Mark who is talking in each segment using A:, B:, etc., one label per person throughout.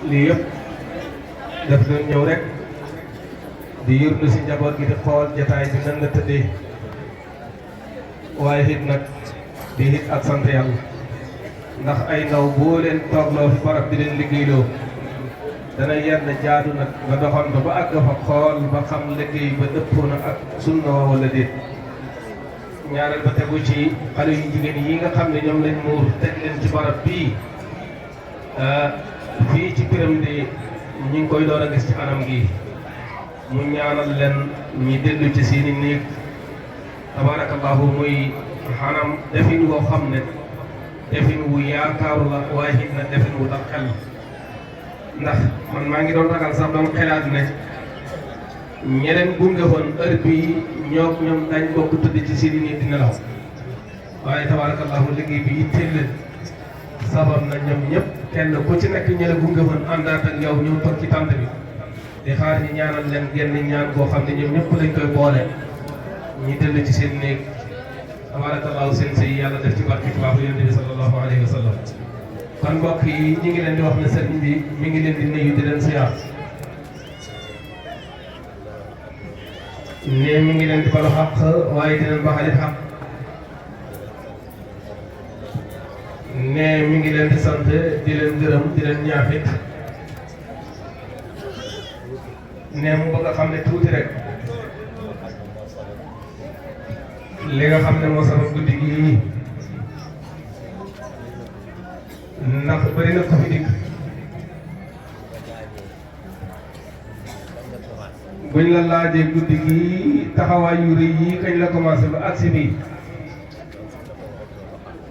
A: lii yëpp daf doon ñëw rek di yurlu si njaboot gi di xool jataay bi nan la tëddee waaye it nag di it ak sant yàlla ndax ay ndaw boo leen toogloo fi barab di leen liggéeyloo dana yenn jaadu nag nga doxantu ba àgg fa xool ba xam liggéey ba dëppoo na ak sunna wala déet ñaareel ba tegu ci xale yu jigéen yi nga xam ne ñoom lañ muur teg leen ci barab bii fii ci Birame ñu ngi koy door a gis ci anam gi mu ñaanal leen ñi dellu ci seeni néeg tabarakallahu muy xanam defin woo xam ne defin wu yaakaaru la waaye it na defin wu dal xel ndax man maa ngi doon ragal sax doon xelaat ne ñeneen gunge woon heure bii ñoom dañ bokk tëdd ci seeni néeg di nelaw waaye tabarakallahu liggéey bi itteel leen sabab na ñoom ñëpp kenn ku ci nekk ñële gunge woon àndaat ak yow ñëw toog ci tànt bi di xaar ñi ñaanal leen genn ñaan koo xam ne ñoom ñëpp lañ koy boole ñi dellu ci seen néeg tabarakallahu seen sëy yàlla def ci barke ci baaxu yonent bi sallallahu alayhi wa sallam kon mbokk yi ñi ngi leen di wax ne sëriñ bi mi ngi leen di nuyu di leen siyaar ne mi ngi leen di balu xaq waaye di leen baxalit xaq ne mi ngi leen di sant di leen gërëm di leen ñaaxit ne mu bëgg a xam ne tuuti rek li nga xam ne moo sabab guddi gi ndax bëri na ko fi dikk buñ la laajee guddi gi taxawaay yu rëy yi kañ la commencé ba agsi bii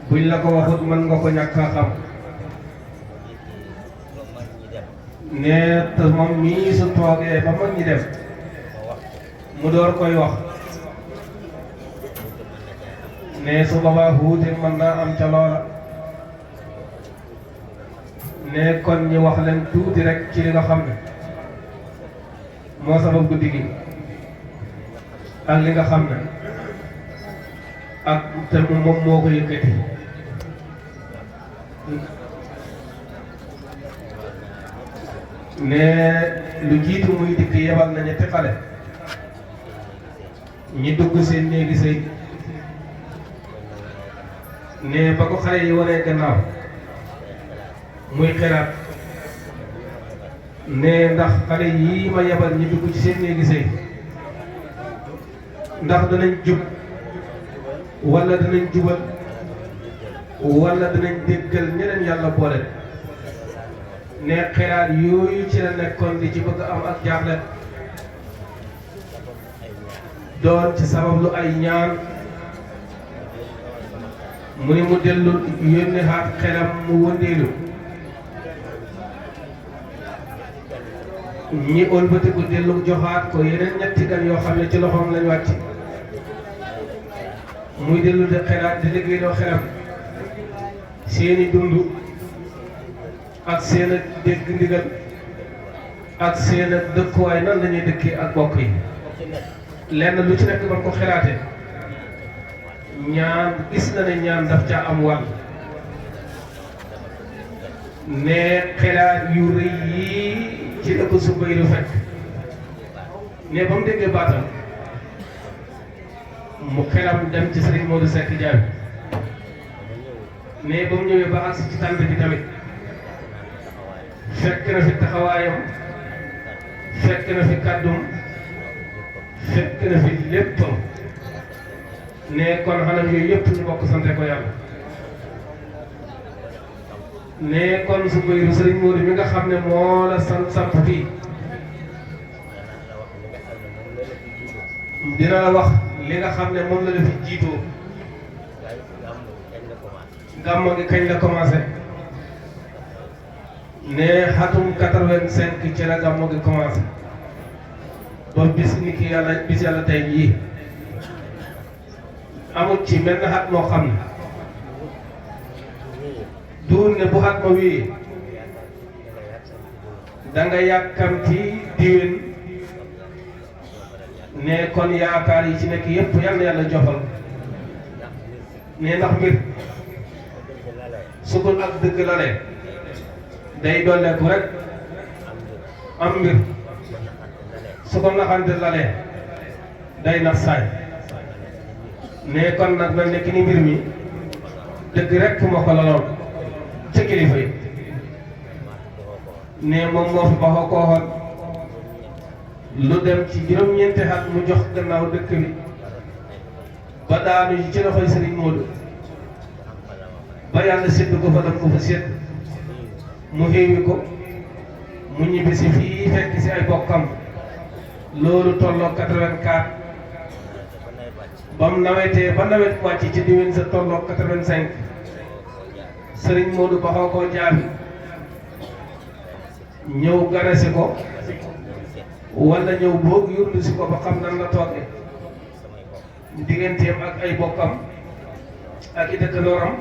A: buñ la ko waxut mën nga ko ñàkk a xam ne te moom mii su toogee ba mag ñi dem mu door koy wax ne su boobaa wuute mën naa am ca loola ne kon ñi wax leen tuuti rek ci li nga xam ne moo sabab guddi gi ak li nga xam ne ak te moom moo ko yëkkati ne lu jiitu muy dikk yebal na ñetti xale ñi dugg seen néegi sëy ne ba ko xale yi wanee gannaaw muy xelaat ne ndax xale yii ma yebal ñi dugg ci seen néegi sëy ndax danañ jub wala danañ jubal wala danañ déggal ñeneen yàlla boole ne xelaat yooyu ci la nekkoon di ci bëgg am ak jaaxle doon ci sabab lu ay ñaan mu ni mu dellu yónni xaat xelam mu wëndeelu ñi ëlbatiku dellu joxaat ko yeneen ñetti gan yoo xam ne ci loxoom lañ wàcc muy dellu di xelaat di liggéeyloo xelam seeni dund ak seen ak dégg ndigal ak seen ak dëkkuwaay nan la ñuy dëkkee ak bokk yi lenn lu ci nekk ba ko xelaate ñaan gis na ne ñaan daf ca am wàll ne xelaat yu rëy yii ci la ko Zubayru fekk ne ba mu déggee baatam mu xelam dem ci Serigne Modou Seck Diagne ne ba mu ñëwee ba agsi ci tànt bi tamit fekk na fi taxawaayam fekk na fi kàddum fekk na fi léppam ne kon xanam yooyu yëpp ñu bokk sante ko yàlla ne kon Zubayru Serigne Modou mi nga xam ne moo la sant samp fii dina la wax li nga xam ne moom la la fi jiitoo gàmmo gi kañ la commencé ne xatum 85 ci la gàmmo gi commencé ba bis ni ki yàlla bis yàlla tey jii amul ci mel na xat moo xam ne duur ne bu xat ma wii da nga yàkkamti diwén ne kon yaakaar yi ci nekk yëpp yal na yàlla jofal ne ndax mbir su ko ak dëgg la lee day dolleeku rek am mbir su ko naxante lalee day nax saay ne kon nag na nekk ni mbir mi dëgg rek moo ko laloon ca kilifa yi ne moom moo fi baxoo koo xoon lu dem ci juróom-ñeenti at mu jox gannaaw dëkk bi ba daanu ci loxoy Sëriñ Moodu ba yàlla sédd ko fa dam ko fa sédd mu xéewi ko mu ñibbisi fii fekk si ay bokkam loolu tolloo 84 ba mu nawetee ba nawet wàcc ci diwén sa tolloo 85 Sëriñ Moodu baxoo koo jaabi ñëw ganesi ko wala ñëw boog yurdu si ko ba xam nan la tooge digganteem ak ay bokkam ak i dëkkandooram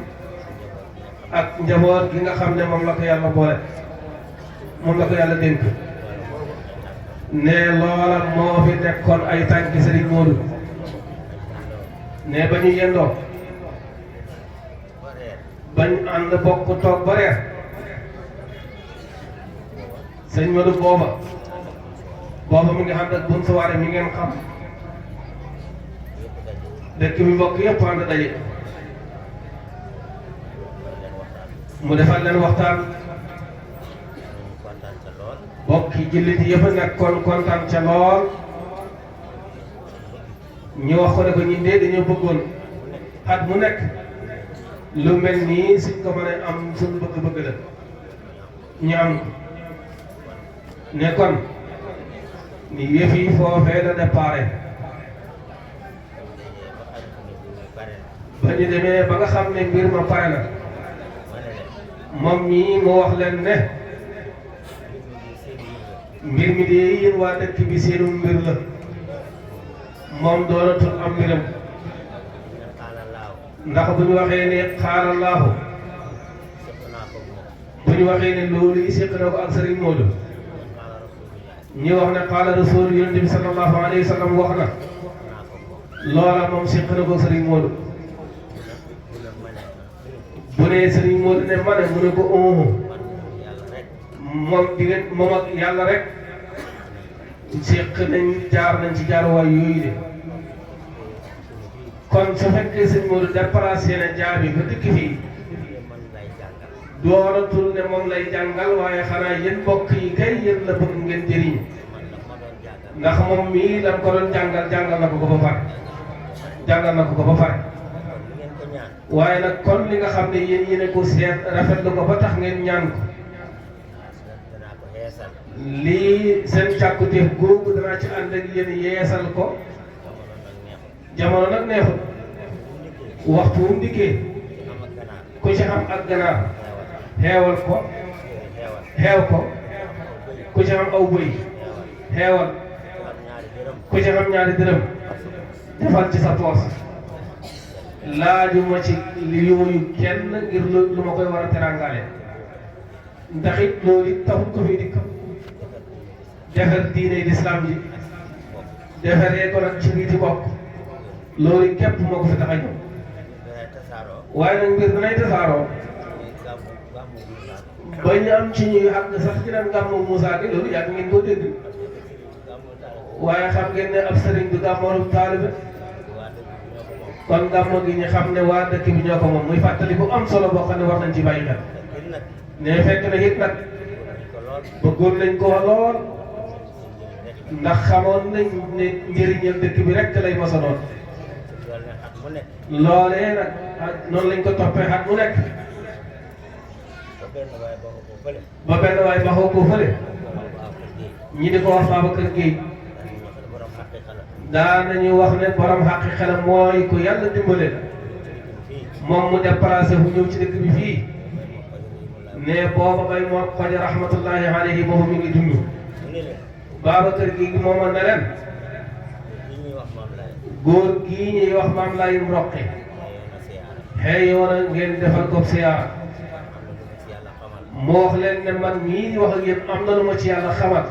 A: ak njaboot gi nga xam ne moom la ko yàlla boole moom la ko yàlla dénk ne loola moo fi nekkoon ay tànki Sëriñ Moodu ne ba ñu yendoo bañ ànd bokk toog ba reer Sëriñ Moodu booba mi ngi xam ne buñ suwaare mi ngeen xam dëkk bi mbokk yëpp ànd daje mu defal leen waxtaan bokki jullit yëpp nekkoon kontaan ca lool ñu wax ko ne ko ñun de dañoo bëggoon at mu nekk lu mel nii suñ ko mënee am suñu bëgg-bëgg la ñu am ne kon ni yëf yi foofee la déparé ba ñu demee ba nga xam ne mbir ma pare na moom ñii mu wax leen ne mbir mi de yéen waa dëkk bi seenu mbir la moom doonatul am mbiram ndax bu ñu waxee ne xaalallahu bu ñu waxee ne loolu yi séq na ko ak Sëriñ Moodu ñi wax ne qaala rasul yonent bi sallallahu alayhi wa sallam wax na loola moom séq na ko Sëriñ Moodu bu ne Sëriñ Moodu ne ma ne mu ne ko moom diggante moom ak yàlla rek séq nañ jaar nañ ci jaaruwaay yooyu de kon su fekkee Sëriñ Moodu déplacé na jaabi ba dikk fii doonatul ne moom lay jàngal waaye xanaa yéen mbokk yi kay yéen la bëgg ngeen jëriñ ndax moom mii lan ko doon jàngal na ko ba pare jàngal na ko ba pare waaye nag kon li nga xam ne yéen ko seet rafetlu ko ba tax ngeen ñaan ko lii seen càkkutéef googu danaa ci ànd ak yéen yeesal ko jamono nag neexul waxtu wu mu dikkee ku ci am ak ganaar xeewal ko xeew ko ku ci am aw bëy xeewal ku ci am ñaari dërëm defal ci sa poos laajuma ci li yooyu kenn ngir lu ma koy war a terangale ndax it loolu it taxul ko fi dikk defar diine lislaam ji defaree ko nag ci biir ci bokk loolu képp moo ko fi tax a ñëw waaye nag mbir danay tasaaroo ba ñu am ci ñuy àgg sax ci naan gàmmu Moussa gi loolu yàgg ngeen koo dégg waaye xam ngeen ne ab sëriñ du gàmmoolu taalibe kon gàmmu gi ñu xam ne waa dëkk bi ñoo ko moom muy fàttali bu am solo boo xam ne war nañ ci bàyyi xel ne fekk na it nag bëggoon nañ ko lool ndax xamoon nañ ne njëriñal dëkk bi rek lay mos a doon loolee nag noonu lañ ko toppee at mu nekk ba benn waay baxoo ko fële ñi di ko wax Babacar Gueye daanañu wax ne borom xaqiqa la mooy ku yàlla dimbale moom mu déplacé fu ñëw ci dëkk bi fii ne booba bay moo xoj rahmatullahi alayhi boobu mi ngi dund Babacar Gueye mooma ne leen góor gii ñuy wax maam Layum Roqi xëy yoona ngeen defal ko siyaara moo wax leen ne man mii di wax ak yéen am na lu ma ci yàlla xamal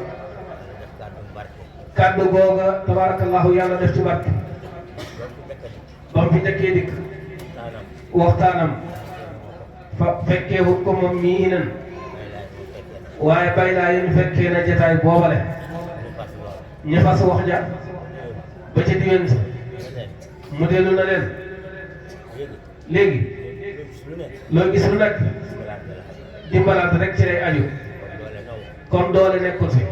A: kàddu googa tabarakallahu yàlla def ci barke ba mu fi njëkkee dikk waxtaanam fa fekkee wut ko moom mii nan waaye bay laa yéen fekkee na jataay boobale ñu fas wax ja ba ca diwén mu dellu na leen léegi loo gis lu nekk dimbalante rek ci lay aju kon doole nekkul fi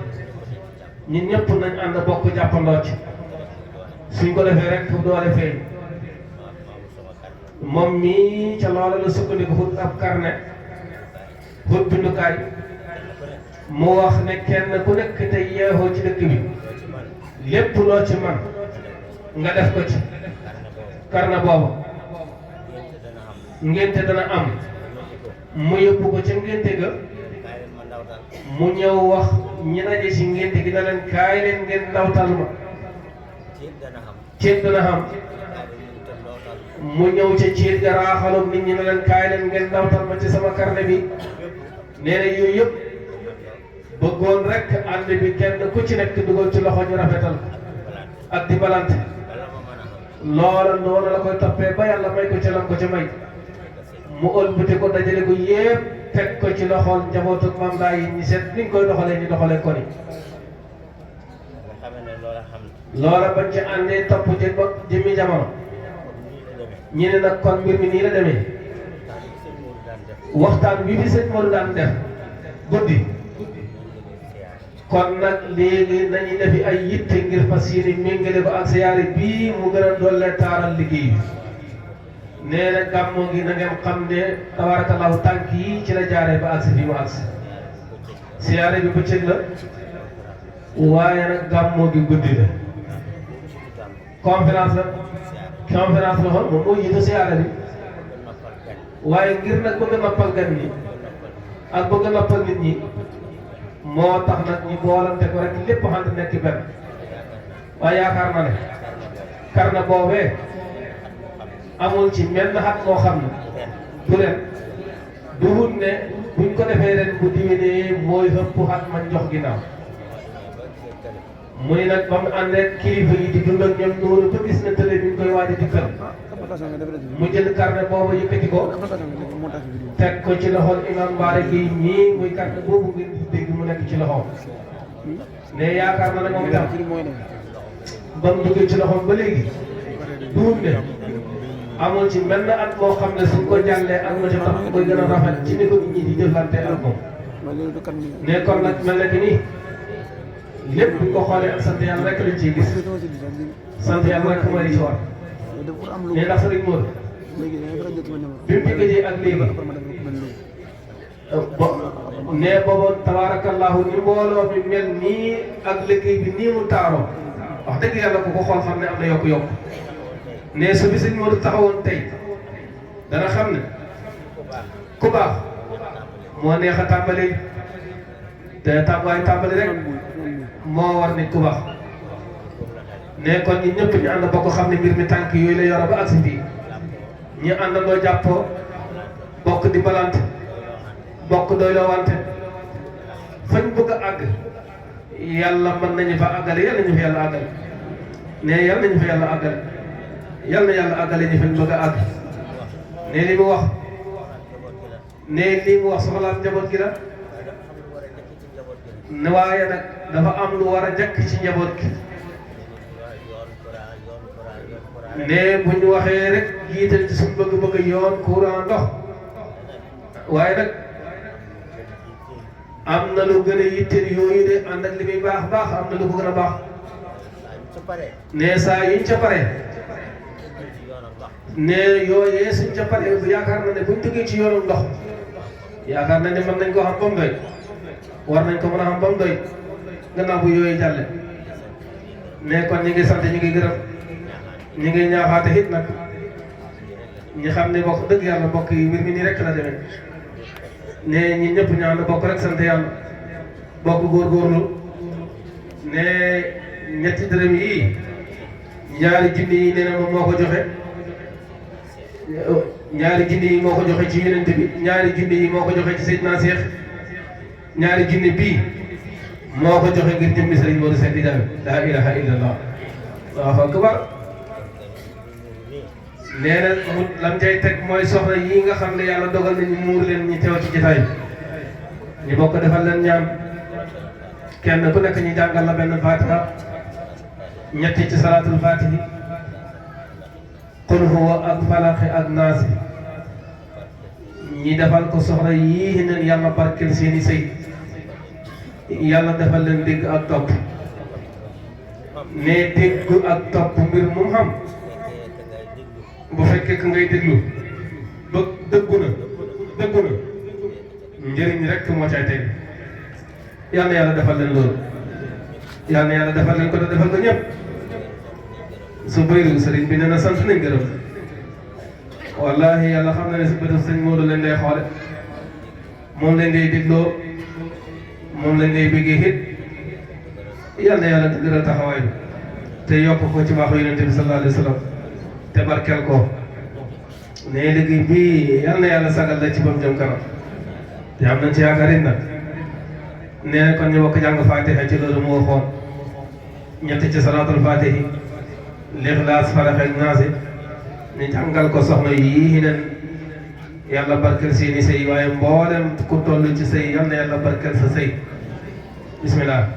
A: ñun ñëpp nañ ànd bokk jàppandoo ci suñ ko defee rek doole feeñ moom mii ca loola la sukkandiku xut ab carnet xut bindukaay mu wax ne kenn ku nekk tey yeexoo ci dëkk bi lépp loo ci man nga def ko ci carnet boobu ngénte dana am mu yóbbu ko ca ngénte ga mu ñëw wax ñi daje ci ngénte gi na leen kaay leen ngeen ndawtal ma ceet dana xam mu ñëw ca ceet ga raaxaloon nit ñi na leen kaay leen ngeen ndawtal ma ci sama carnet bi nee na yooyu yëpp bëggoon rek ànd bi kenn ku ci nekk dugal ci loxo ñu rafetal ak di balante loola noonu la koy toppee ba yàlla may ko ca lam ko ca may mu ëlbati ko dajale ko yépp teg ko ci loxool njabootu Maam Baay yi ñi seet ni ñu koy doxalee ñu doxalee ko ni loola bañ ci àndee topp ci ba jëmmi jamono ñi ne nag kon mbir mi nii la demee waxtaan wi fi sëñ Modou daan def guddi kon nag léegi nañu defi ay yitte ngir fas yéene méngale ko ak siyaare bii mu gën a doole taaral liggéey bi nee na gàmmu gi na ngeen xam ne tabarakallahu tànk yi ci la jaaree ba agsi fi mu agsi siyaare bi bëccëg la waaye nag gàmmu gi guddi la conférence la xool moom moo jiitu siyaare bi waaye ngir nag bëgg a noppal gan ñi ak bëgg a noppal nit ñi moo tax nag ñu boolante ko rek lépp xam ne nekk benn waaye yaakaar na ne carnet boobee amul ci menn xat moo xam ne du ren du wut ne buñ ko defee ren bu diwénee mooy ëpp xat man jox ginnaaw mu ni nag ba mu ànd ak kilifa yi di dund ak ñoom noonu ba gis na télé bi ñu koy waaj a dikkal mu jël carnet boobu yëkkati ko teg ko ci loxol imam Mbaare gi ñii muy carnet boobu ngeen di dégg mu nekk ci loxoom ne yaakaar na ne moom tam ba mu jógee ci loxoom ba léegi duut ne amul ci benn at boo xam ne suñ ko jàllee ak na ci tax koy gën a rafet ci ni ko nit ñi di jëflante ak moom ne kon nag mel na ki nii lépp bu ko xoolee ak sant yàlla rek lañ ciy gis sant yàlla rek mooy li ci war ne ndax sëriñ Modou bi mu diggee ak léegi ne boobu tabaarakallahu ni mbooloo mi mel nii ak liggéey bi nii mu taaroo wax dëgg yàlla ku ko xool xam ne am na yokku-yokku ne su fi sëriñ Modou taxawoon tey dana xam ne ku baax moo neex a tàmbali te tàmbali rek moo war nit ku baax ne kon ñi ñëpp ñu ànd bokk xam ne mbir mi tànk yooyu la yoro ba agsi fii ñu àndandoo jàppoo bokk di balante bokk doyloo wante fañ bëgg a àgg yàlla mën nañu fa àggale yàlla nañu fa yàlla àggale ne yàlla nañu fa yàlla àggale yàlla na yàlla àggale ñu fañ bëgg a àgg ne li mu wax ne li mu wax soxlaam njaboot gi la ne waaye nag dafa am lu war a jàkk ci njaboot gi ne bu ñu waxee rek jiital ci suñu bëgg-bëgg yoon courant ndox waaye nag am na lu gën a yitteel yooyu de ànd ak li muy baax baax am na lu ko gën a baax ne saa yiñ ca pare ne yooyee suñ ca pare yaakaar na ne buñ duggee ci yoonu ndox yaakaar na ne mën nañ koo xam ba mu doy war nañ ko mën a xam ba mu doy gannaaw bu yooyu jàlle ne kon ñi ngi sant ñi ngi gërëm ñi ngi ñaaxaate it nag ñi xam ne bokk dëgg yàlla mbokk yi mbir mi nii rek la demee ne ñi ñëpp ñu ànd bokk rek sant yàlla bokk góorgóorlu ne ñetti dërëm yi ñaari junni yi nee na moom moo ko joxe ñaari junni yi moo ko joxe ci yonent bi ñaari junni yi moo ko joxe ci Seydina Cheikh ñaari junni bii moo ko joxe ngir jëmmi Sëriñ Modou Seck di dame laa ilaha illallah Allahu akbar nee na mu lam cay teg mooy soxna yi nga xam ne yàlla dogal nañu muur leen ñu teew ci jotaay ñu bokk defal leen ñaan kenn ku nekk ñu jàngal la benn fatiha ñetti ci salaatul fatihi qul huwa ak falaqi ak naasi ñi defal ko soxla yii neen yàlla barkeel seeni sëy yàlla defal leen dégg ak topp ne dégg ak topp mbir mu xam bu fekkee ka ngay déglu ba dëggu na njëriñ rek moo cay teg yal na yàlla defal leen loolu yal na yàlla defal leen ko te defal ko ñëpp su bëyru sëriñ bi nee na sant nañ gërëm wallahi yàlla xam na ne si bëtëf sëñ Modou leen day xoole moom leen day dégloo moom leen day bëggee hit yal na yàlla dëgëral taxawaay bi te yokk ko ci baaxu yonent bi sallallahu alayhi wa sallam te barkeel ko ne liggéey bii yal na yàlla sagal la ci bam jëm kanam te am nañ ci yaakaar it nag nee kon ñu bokk jàng fatiha ci loolu mu waxoon ñetti ci salaatul fatihi lixlaas falax ak naasi ñu jàngal ko soxna yii nen yàlla barkeel seeni sëy waaye mboolem ku toll ci sëy yal na yàlla barkeel sa sëy bismillah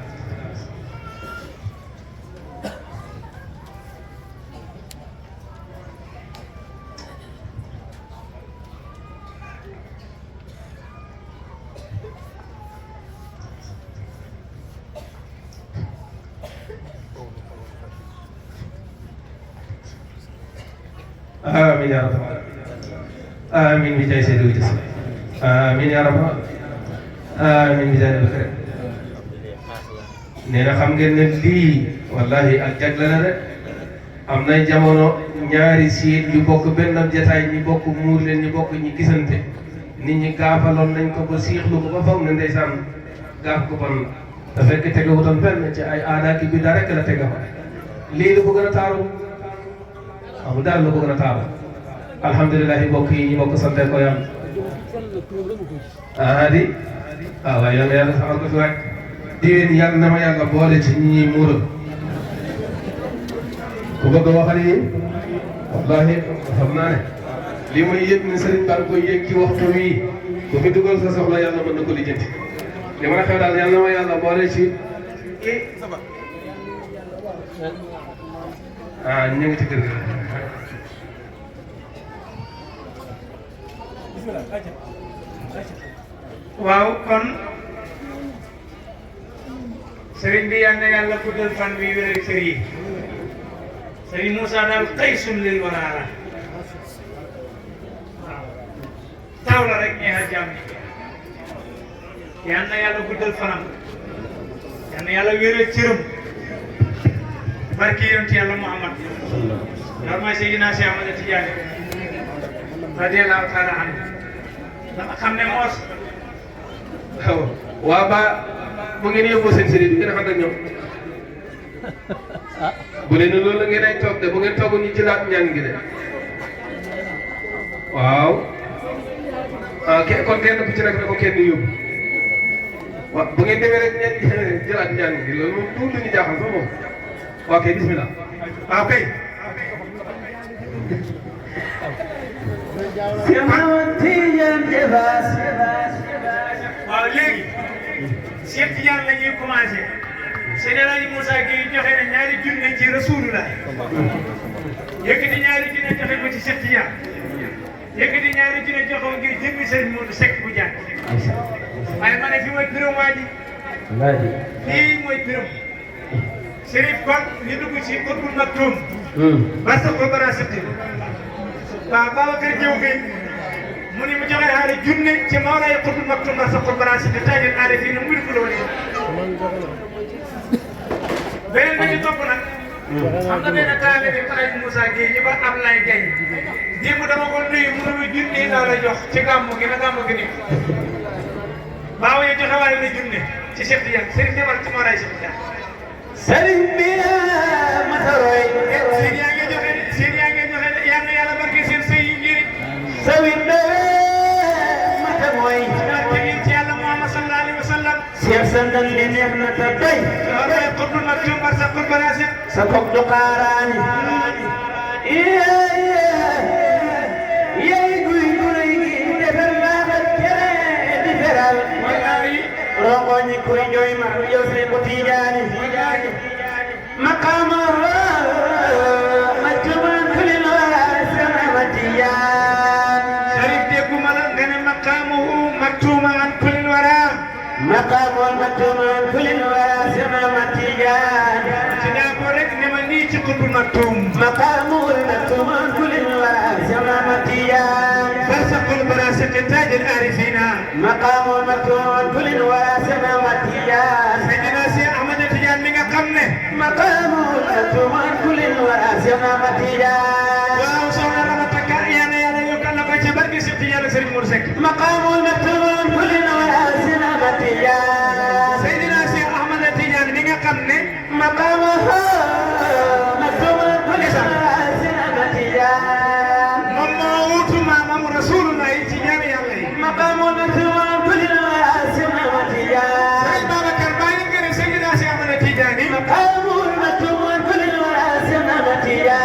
A: آمين يا رب آمين بجاه سيد الجسم آمين يا رب آمين بجاه البكر nee na xam ngeen ne lii wallahi ak jagle la rek am nay jamono ñaari siit yu bokk benn jataay ñi bokk muur leen ñi bokk ñi gisante nit ñi gaafaloon nañ ko ba siixlu ko ba foog ne ndeysaan gaaf ko bon te fekk tegewutoon fenn ci ay aada ki bi daa rek la tega fa lii lu ko gën a taaru amul daal lu ko gën a taaru alhamdulilah mbokk yi ñu bokk sante ko yàlla di waaye yàlla yàlla saxal ko fi waay diwén yàlla na ma yàlla boole ci ñi ñuy muural ku bëgg a waxal yi wallahi xam naa ne li may yëg ne sëriñ baa ngi koy yëg ci waxtu wii ku fi dugal sa soxla yàlla mën na ko lijjanti li ma la xew daal yàlla na ma yàlla boole ci ñu ngi ci kër gi
B: waaw kon sëriñ bi yal na yàlla guddal fan bi wéral kër yi sëriñ Moussa daal xaysun lil waraara waaw taw la rek ñeexal jàmm yal na yàlla guddal fanam yal na yàlla wéral cëram barki yonent yàlla Muhammad loolu mooy Seydina Cheikh Ahmad Tidiane radiyallahu taala anhu dama xam ne moos
A: waa ba bu ngeen yóbboo seen sëriñ bi ngeen xam ak ñoom bu leen loolu la ngeen ay toog de bu ngeen toog ñu jëlaat ñaan gi de waaw kon kenn ku ci nekk na ko kenn yóbbu waaw bu ngeen demee rek ñaan jëlaat ñaan gi loolu moom tuuti lu ñu jaaxal sax moom waaw kay bismillah waaw kay
B: waaw léegi Cheikh Tidiane la ñuy commencé Seydi El Hadji Moussa Gueye joxe na ñaari junne ci Rasulullah yëkkati ñaari junne joxe ko ci Cheikh Tidiane yëkkati ñaari junne joxe ko ngir jëmmi Serigne Modou Seck bu jàng waaye ma ne fi mooy biram waa ji fii mooy biram Chérif kon ñu dugg ci Qutbul Maktoum basta ko bara sëtti waaw Babacar Diop Gueye mu ni mu joxe xaale junne ci Mawlaay Qutbul Maktoum basta ko bara sëtti tajil aare fii na muy fulo wala beneen bi ci topp nag xam nga benn taale bi El Hadji Moussa Gueye ñi ba Ablaye Gaye démb dama ko nuyu mu ne ma junne laa la jox ci gàmmu gi na gàmmu gi nii baaw ya joxe waale na junne ci Cheikh Tidiane Serigne demal ci Mawlaay Cheikh Tidiane
C: Serigne bi mataroy
B: seen yaa ngi joxe yal na yàlla barke seen sëy yi njëriñ
C: sawin be mata moy
B: barke ngeen ci yàlla Muhammad sallallahu alayhi wa sallam
C: Cheikh sandan di neex na ta doy
B: loolu Qutbul Maktoum bar sa qurbanasi
C: sa kok du xaaraani yey guy guy gi defar baaxal kere di feral
B: wallahi
C: rongoñi koy jooy ma yow say ko tijaani maqaama majtuman kulil wara sama ma tijaan
B: Sharif dégguma la nga ne maqaamuhu maktuman kulil wara
C: maqaamu majtuman kulil wara sama ma tijaan
B: ci daa ko rek ne ma nii ci xutbu maktum
C: maqaamu majtuman kulil wara sama ma tijaan
B: farsaqul barasiq taaj al arifina
C: maqaamu majtuman kulil wara sama ma tijaan
B: Seydina Si Ahmad Tijaan mi nga xam ne
C: maqaamu majtuman kulil wara sama ma tijaan
B: waaw soxna Ramata Ka yàlla yàlla yokkal na ko ci barke si Tijaan ak Serigne Mour Seck
C: مقام المكتوم كل واسنا متيا
B: Seydina Si Ahmad Tijaan mi nga xam ne
C: مقامها مكتوم كل واسنا متيا
B: moom moo wuutu maamam Rasulullah ci jaami yàlla yi
C: مقام المكتوم كل واسنا متيا
B: Serigne Babacar bàyyi nga ne Seydina Si Ahmad Tijaan yi
C: مقام المكتوم كل واسنا متيا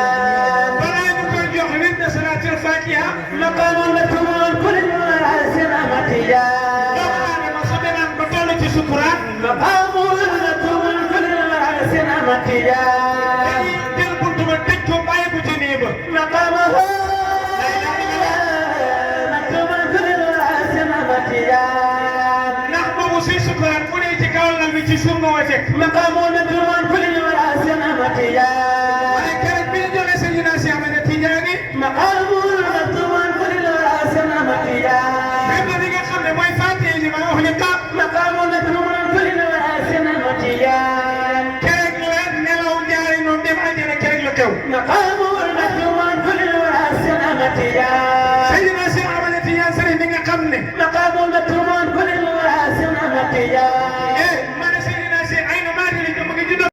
B: balaa ñu koy jox nit na salaatul Fatiha
C: مقام المكتوم كل واسنا متيا
B: doomu aadama su demee ba toll ci sukuraat
C: مقام المكتوم كل واسنا متيا
B: dañuy jël buntu ba tëj ko bàyyi ko ci nii ba
C: مقامها مكتوم كل واسنا متيا
B: ndax boobu si sukuraat bu dee ci kaw lal bi ci suuf nga wa fekk
C: مقام مكتوم كل واسنا متيا